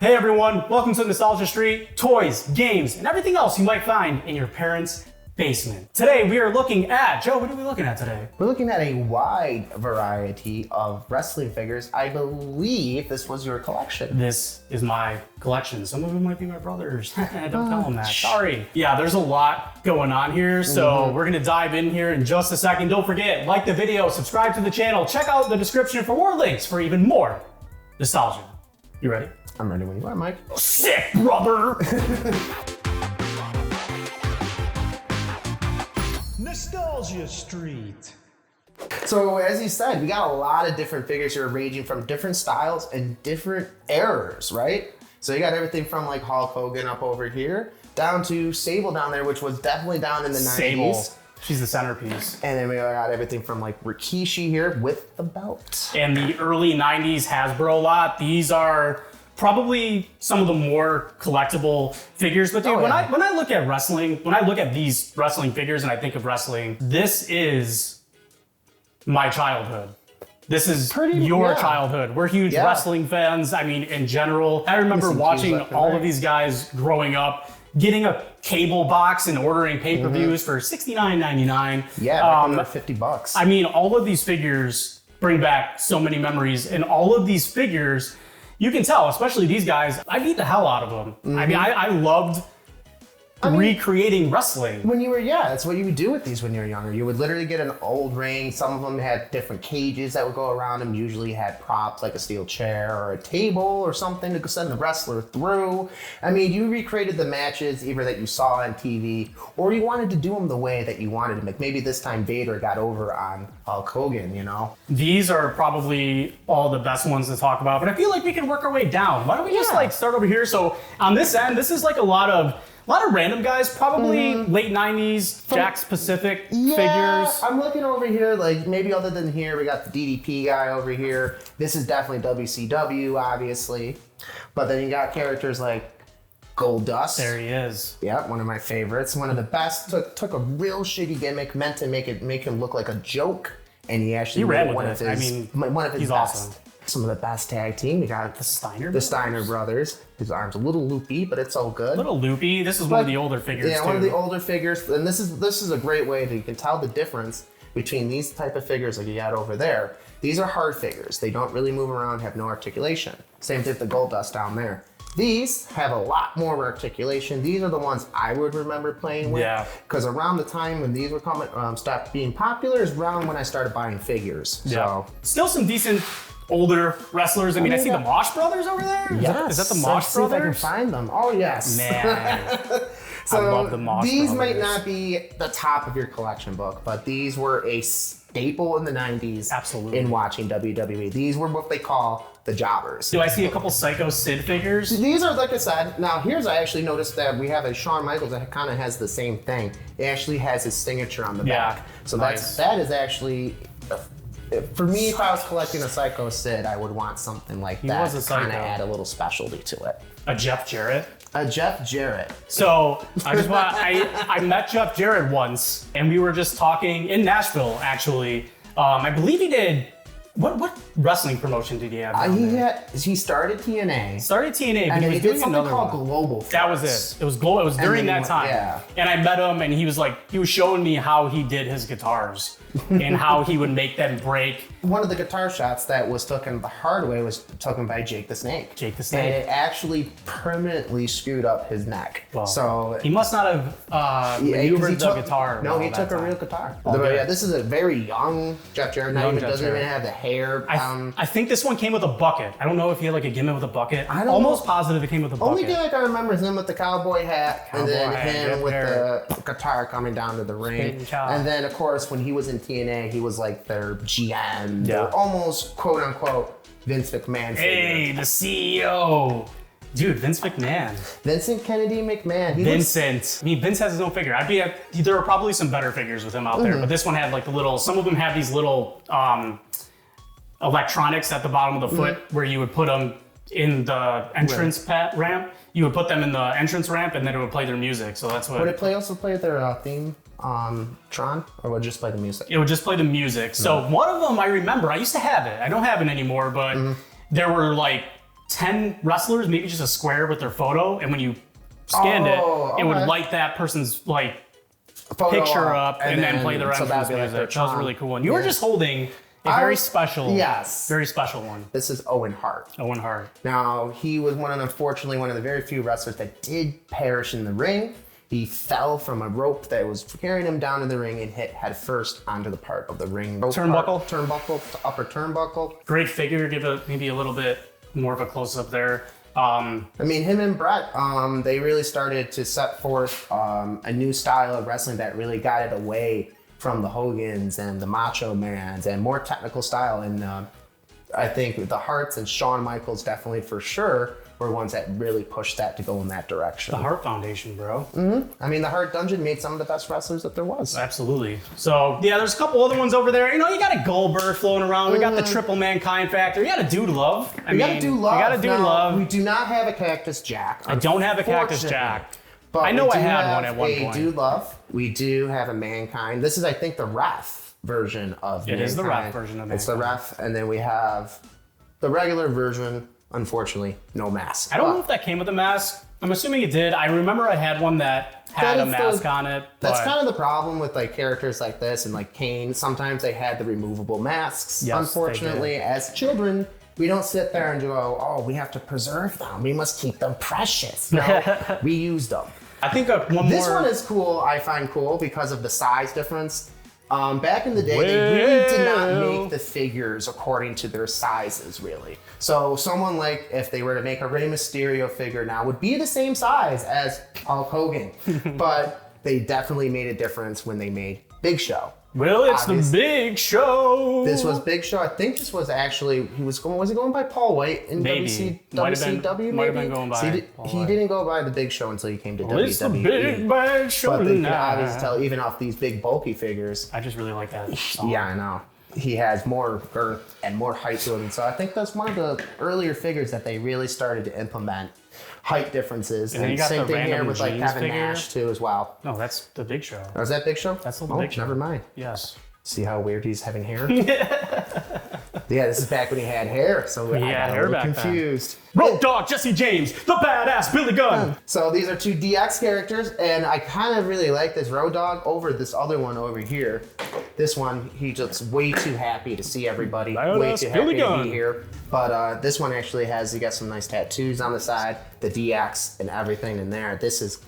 Hey everyone, welcome to Nostalgia Street, toys, games, and everything else you might find in your parents' basement. Today we are looking at, Joe, what are we looking at today? We're looking at a wide variety of wrestling figures. I believe this was your collection. This is my collection. Some of them might be my brothers. Don't tell them that, sorry. Yeah, there's a lot going on here, so we're gonna dive in here in just a second. Don't forget, like the video, subscribe to the channel, check out the description for more links for even more nostalgia. You ready? I'm ready when you are, Mike. Sick, brother! Nostalgia Street. So as you said, we got a lot of different figures here ranging from different styles and different eras, right? So you got everything from like Hulk Hogan up over here down to Sable down there, which was definitely down in the 90s. Sable. She's the centerpiece. And then we got everything from like Rikishi here with the belt. And the early 90s Hasbro lot. These are probably some of the more collectible figures. But dude, when I look at wrestling, when I look at these wrestling figures and I think of wrestling, this is my childhood. This is your childhood. We're huge wrestling fans. I mean, in general, I remember watching all of these guys growing up, getting a cable box and ordering pay-per-views for $69.99. Yeah, $50. I mean, all of these figures bring back so many memories, and all of these figures, you can tell, especially these guys, I beat the hell out of them. I mean, I loved recreating wrestling. When you were, that's what you would do with these when you were younger. You would literally get an old ring. Some of them had different cages that would go around them. Usually had props like a steel chair or a table or something to send the wrestler through. I mean, you recreated the matches either that you saw on TV or you wanted to do them the way that you wanted to make. Maybe this time Vader got over on Hulk Hogan, you know? These are probably all the best ones to talk about, but I feel like we can work our way down. Why don't we just like start over here? So on this end, this is like a lot of random guys, probably late 90s, Jack's Pacific figures. I'm looking over here, like maybe other than here, we got the DDP guy over here. This is definitely WCW, obviously. But then you got characters like Goldust. There he is. Yeah, one of my favorites. One of the best. Took a real shitty gimmick, meant to make him look like a joke. And he actually ran made with it. one of his he's best. awesome. Some of the best tag team. We got The Steiner brothers. His arm's a little loopy, but it's all good. A little loopy. This is one of the older figures too. One of the older figures. And this is a great way that you can tell the difference between these type of figures like you got over there. These are hard figures. They don't really move around, have no articulation. Same thing with the Goldust down there. These have a lot more articulation. These are the ones I would remember playing with. Yeah. Because around the time when these were stopped being popular is around when I started buying figures. So still some decent older wrestlers. I mean, I see the Mosh Brothers over there. Is that the Mosh Brothers? See if I can find them. Oh yes. Man. So I love the Mosh these Brothers. might not be the top of your collection book, but these were a staple in the 90s. Absolutely. In watching WWE. These were what they call the jobbers. Do I see a couple Psycho Sid figures? These are, like I said, now here's, I actually noticed that we have a Shawn Michaels that kind of has the same thing. It actually has his signature on the back. So that is actually, for me, if I was collecting a Psycho Sid, I would want something like that to kind of add a little specialty to it. A Jeff Jarrett? A Jeff Jarrett. So I met Jeff Jarrett once, and we were just talking in Nashville, actually. I believe he did, what wrestling promotion did he have? He started TNA. And he was doing something another called one. Global Force. That was it. It was during that time. Yeah. And I met him, and he was showing me how he did his guitars and how he would make them break. One of the guitar shots that was taken the hard way was taken by Jake the Snake. Jake the Snake. And it actually permanently screwed up his neck. Well, so he must not have maneuvered the guitar. No, he took a real guitar. Yeah, this is a very young Jeff Jarrett. Doesn't even have the hair. I think this one came with a bucket. I don't know if he had like a gimmick with a bucket. I'm almost positive it came with a bucket. Only gimmick I remember is him with the cowboy hat, and then him with the guitar coming down to the ring. And then, of course, when he was in TNA, he was like their GM, their almost quote unquote Vince McMahon figure. Hey, the CEO. Dude, Vince McMahon. Vincent Kennedy McMahon. I mean, Vince has his own figure. There are probably some better figures with him out there, but this one had like some of them have these little electronics at the bottom of the foot where you would put them in the entrance ramp. You would put them in the entrance ramp and then it would play their music. So that's what. Would it also play their theme? Tron, or would it just play the music? It would just play the music. So one of them I remember, I used to have it. I don't have it anymore, but there were like 10 wrestlers, maybe just a square with their photo, and when you scanned it would light that person's like Photo picture up and then play their entrance that'd be music. like That was really cool. And you were just holding a very special one. This is Owen Hart. Owen Hart. Now, he was unfortunately one of the very few wrestlers that did perish in the ring. He fell from a rope that was carrying him down to the ring and hit head first onto the part of the ring. Turnbuckle? Upper turnbuckle. Great figure. Give it maybe a little bit more of a close-up there. I mean, him and Brett, they really started to set forth a new style of wrestling that really got it away from the Hogans and the Macho Mans and more technical style. And I think the Harts and Shawn Michaels definitely for sure were ones that really pushed that to go in that direction. The Hart Foundation, bro. I mean, the Hart Dungeon made some of the best wrestlers that there was. Absolutely. So, yeah, there's a couple other ones over there. You know, you got a Goldberg floating around. We got the Triple Mankind Factor. You got a Dude Love. We got a Dude Now, Love. We do not have a Cactus Jack. I don't have a Cactus Jack. But I know I had one at one point. Dude Love. We do have a Mankind. This is, I think, the Ref version of Mankind. It is the Ref version of Mankind. It's the Ref, and then we have the regular version. Unfortunately, no mask. I don't know if that came with a mask. I'm assuming it did. I remember I had one that had a mask on it. That's kind of the problem with like characters like this and like Kane. Sometimes they had the removable masks. Yes, unfortunately, as children, we don't sit there and go, oh, we have to preserve them. We must keep them precious. No, we use them. I think This one is cool. I find cool because of the size difference. Back in the day, they really did not make the figures according to their sizes, really. So someone like, if they were to make a Rey Mysterio figure now, would be the same size as Hulk Hogan. But they definitely made a difference when they made Big Show. Well, it's obviously the Big Show. This was Big Show. I think this was actually, was he going by Paul White in WCW? Might have been going by he didn't go by the Big Show until he came to WWE. It's the Big Bad Show. But they can obviously tell, even off these big bulky figures. I just really like that song. Yeah, I know. He has more girth and more height to him. So I think that's one of the earlier figures that they really started to implement height differences. And same thing here with like Kevin figure. Nash too as well. No, that's the Big Show. Oh, is that Big Show? That's the Big Show. Never mind. Yes. See how weird he's having hair? Yeah, this is back when he had hair, so I got a little confused. Road Dogg Jesse James, the badass Billy Gunn. So these are two DX characters, and I kind of really like this Road Dogg over this other one over here. This one, he's just way too happy to see everybody, way too happy to be here. But this one actually he got some nice tattoos on the side, the DX and everything in there. This is,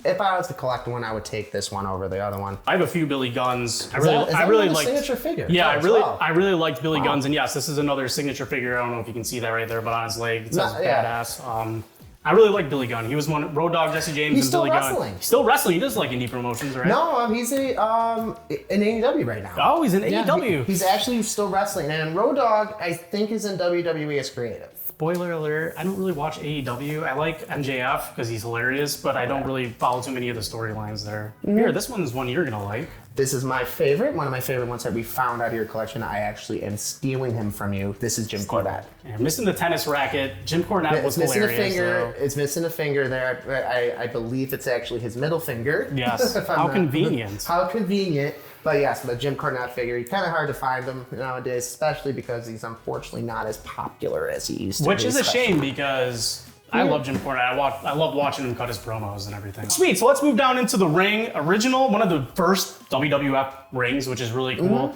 if I was to collect one, I would take this one over the other one. I have a few Billy Gunns. I really really like signature figure. Yeah, I really liked Billy Gunns, and yes, this is another signature figure. I don't know if you can see that right there, but on his leg it says badass. I really like Billy Gunn. He was Road Dogg Jesse James and Billy Gunn. He's still wrestling. He does like indie promotions, right? No, he's in AEW right now. Oh, he's in AEW. He's actually still wrestling, and Road Dogg I think is in WWE as creative. Spoiler alert, I don't really watch AEW. I like MJF because he's hilarious, but I don't really follow too many of the storylines there. Here, this one's one you're going to like. This is my favorite, one of my favorite ones that we found out of your collection. I actually am stealing him from you. This is Jim Cornette. Yeah, missing the tennis racket. Jim Cornette was missing hilarious. A finger. It's missing a finger there. I believe it's actually his middle finger. Yes, how convenient. How convenient. But yes, the Jim Cornette figure, he's kind of hard to find him nowadays, especially because he's unfortunately not as popular as he used to be. Which is a shame because I love Jim Cornette. I love watching him cut his promos and everything. Sweet, so let's move down into the ring. Original, one of the first WWF rings, which is really cool.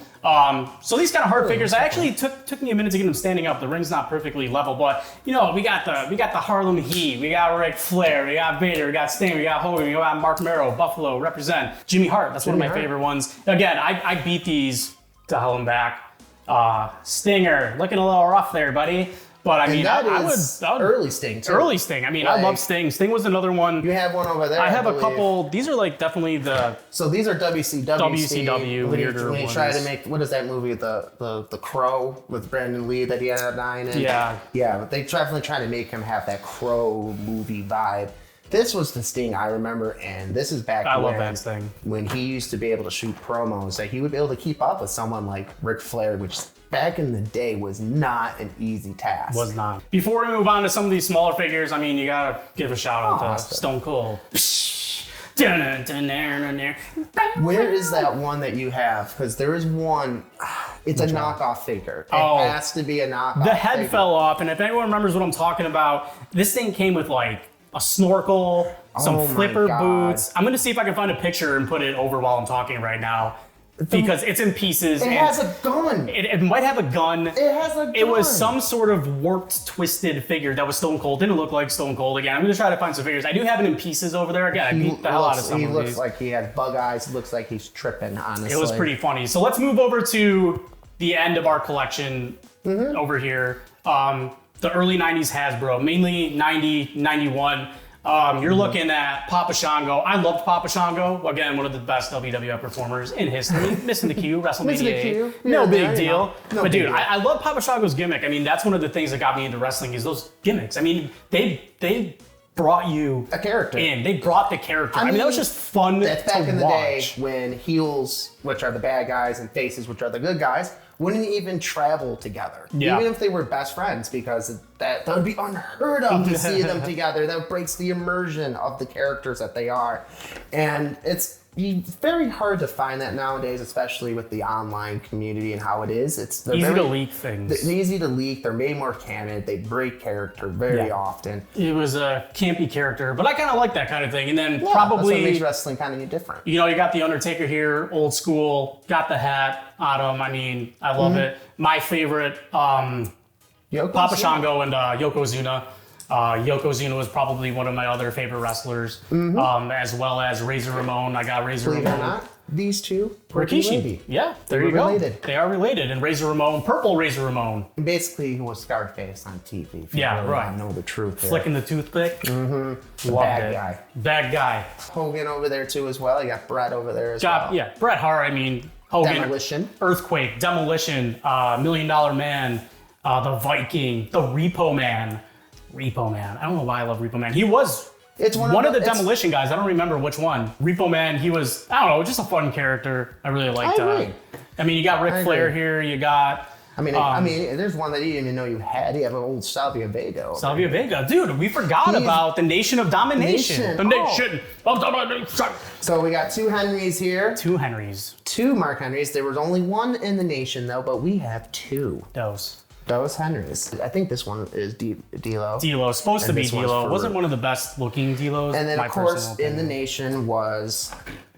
So these kind of hard figures, I actually took me a minute to get them standing up. The ring's not perfectly level, but you know, we got the Harlem Heat, we got Ric Flair, we got Vader, we got Sting, we got Hogan, we got Mark Merrow, Buffalo, represent. Jimmy Hart, that's one of my favorite ones. Again, I beat these to hell and back. Stinger, looking a little rough there, buddy. But I mean, that is early Sting too. Early Sting. I mean, I love Sting. Sting was another one. You have one over there. I have a couple. These are like definitely the. So these are WCW. WCW weirder when you try to make, what is that movie, the Crow with Brandon Lee that he had a 9 in? Yeah. Yeah, but they definitely try to make him have that Crow movie vibe. This was the Sting I remember, and this is back love that Sting. When he used to be able to shoot promos, that he would be able to keep up with someone like Ric Flair, which back in the day was not an easy task. Was not. Before we move on to some of these smaller figures, I mean, you gotta give a shout out to Stone Cold. Where is that one that you have? Because there is one, It's a knockoff figure. It has to be a knockoff. The head figure. fell off, and if anyone remembers what I'm talking about, this thing came with like a snorkel, some Oh my flipper God. boots. I'm gonna see if I can find a picture and put it over while I'm talking right now. Because it's in pieces. It and has a gun. it might have a gun. It has a gun. It was some sort of warped, twisted figure that was Stone Cold. Didn't look like Stone Cold again. I'm gonna try to find some figures. I do have it in pieces over there. Again, I beat the hell out of some He of looks these. like he has bug eyes. Looks like he's tripping, honestly. It was pretty funny. So let's move over to the end of our collection over here. The early 90s Hasbro, mainly 90, 91. You're looking at Papa Shango. I loved Papa Shango. Again, one of the best WWF performers in history. Missing the cue, WrestleMania. Missing the cue. No Yeah, big deal. No But big dude, deal. I love Papa Shango's gimmick. I mean, that's one of the things that got me into wrestling is those gimmicks. I mean, they brought you A character. in. They brought the character. I mean, that was just fun That's back to in the watch. day when heels, which are the bad guys, and faces, which are the good guys, wouldn't even travel together. Yeah. Even if they were best friends, because that would be unheard of to see them together. That breaks the immersion of the characters that they are. And it's very hard to find that nowadays, especially with the online community and how it is. They're Easy very, to leak things. They're easy to leak. They're made more canon. They break character very often. It was a campy character, but I kind of like that kind of thing. And then Yeah, that's probably what makes wrestling kind of different. you know, you got the Undertaker here, old school, got the hat on him. I mean, I love it. My favorite, Papa Yokozuna. Shango and Yokozuna. Yokozuna was probably one of my other favorite wrestlers, as well as Razor Ramon. I got Razor Believe it or Ramon. not, these two were related. Rikishi. Yeah, there were you go. related. They are related. And Razor Ramon, purple Razor Ramon, Basically, he was Scarface on TV. If you Yeah, really right. want to know the truth. Here. flicking the toothpick. The Loved bad it. guy. Bad guy. Hogan over there too as well. You got Brett over there as well. Yeah, Bret Hart. I mean, Hogan, Demolition. Earthquake, Demolition, $1 Million Man, the Viking, the Repo Man. Repo Man. I don't know why I love Repo Man. He was It's one of the it's- Demolition guys. I don't remember which one. Repo Man. He was, I don't know, just a fun character. I really liked. I agree. I mean, you got Ric I Flair agree. here. You got. I mean, there's one that you didn't even know you had. You have an old Salvia Vega. over Salvia Vega. Dude, we forgot He's- about the Nation of Domination. Nation. The Nation of Domination. there. So we got two Henrys here. Two Henrys. Two Mark Henrys. There was only one in the nation though, but we have two. Those. Those Henrys. I think this one is D'Lo. D'Lo. Supposed to And be this one's D'Lo. for- Wasn't one of the best looking D'Los. And then my of course personal in the opinion. nation was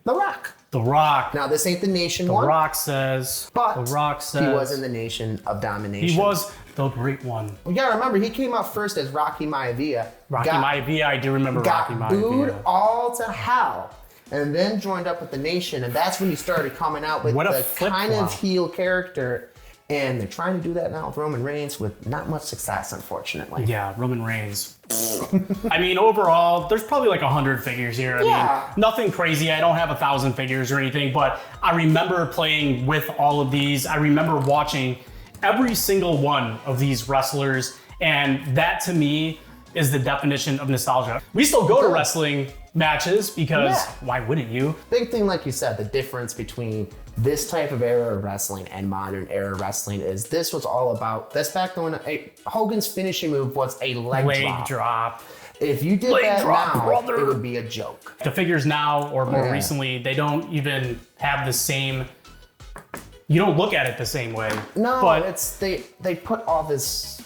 The Rock. The Rock. Now this ain't the nation The one. Rock says. But The Rock says. he was in the Nation of Domination. He was the great one. You gotta remember, he came out first as Rocky Maivia. Rocky got, Maivia. I do remember got Rocky booed Maivia. all to hell, and then joined up with the Nation, and that's when he started coming out with What a the kind flip-flop. of heel character. And they're trying to do that now with Roman Reigns with not much success, unfortunately. Yeah, Roman Reigns. I mean, overall, there's probably like 100 figures here. I Yeah. mean, nothing crazy. I don't have 1,000 figures or anything, but I remember playing with all of these. I remember watching every single one of these wrestlers, and that to me is the definition of nostalgia. We still go to wrestling matches because Yeah. why wouldn't you? Big thing, like you said, the difference between this type of era of wrestling and modern era wrestling is this was all about, that's back when Hogan's finishing move was a leg drop. drop. If you did Leg that drop, now, brother. it would be a joke. The figures now, or more Yeah. recently, they don't even have the same. You don't look at it the same way. No, but it's they put all this,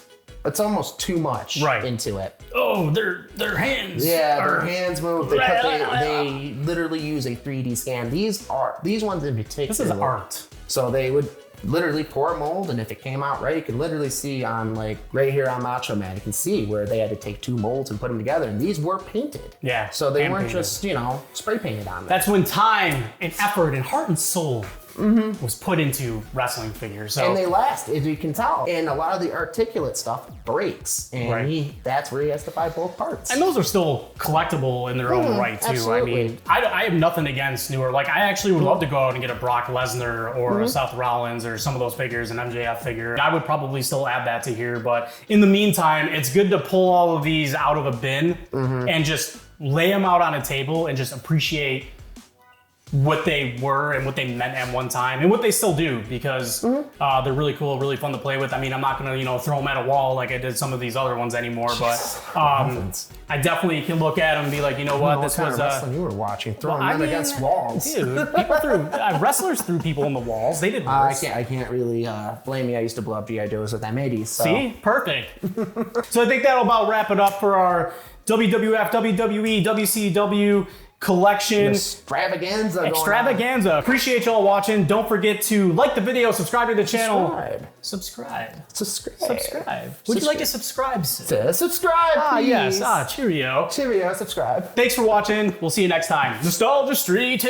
it's almost too much Right. into it. oh, their hands. Yeah, are- their hands move. They literally use a 3D scan. These ones in particular. This is art. So they would literally pour a mold, and if it came out right, you could literally see on like right here on Macho Man, you can see where they had to take two molds and put them together, and these were painted. Yeah, So they weren't hand-painted. just spray painted on them. That's when time and effort and heart and soul was put into wrestling figures. So And they last, as you can tell. And a lot of the articulate stuff breaks, and Right. that's where he has to buy both parts. and those are still collectible in their own right too. absolutely. I mean, I have nothing against newer. Like I actually would love to go out and get a Brock Lesnar or a Seth Rollins or some of those figures, an MJF figure. I would probably still add that to here, but in the meantime, it's good to pull all of these out of a bin and just lay them out on a table and just appreciate what they were and what they meant at one time and what they still do, because they're really cool, really fun to play with. I mean, I'm not gonna, throw them at a wall like I did some of these other ones anymore, but I definitely can look at them and be like, what, this kind was of wrestling you were watching, throwing I men mean, against walls. Dude, people threw wrestlers threw people in the walls. They did worse. I can't really blame you. I used to blow up GI Joes with them 80s. So. See, perfect. So I think that'll about wrap it up for our WWF, WWE, WCW collection extravaganza. Appreciate y'all watching. Don't forget to like the video, subscribe to the channel. Subscribe. Would you like to subscribe? Subscribe, please. Yes. Cheerio. Subscribe. Thanks for watching. We'll see you next time. Nostalgia Street.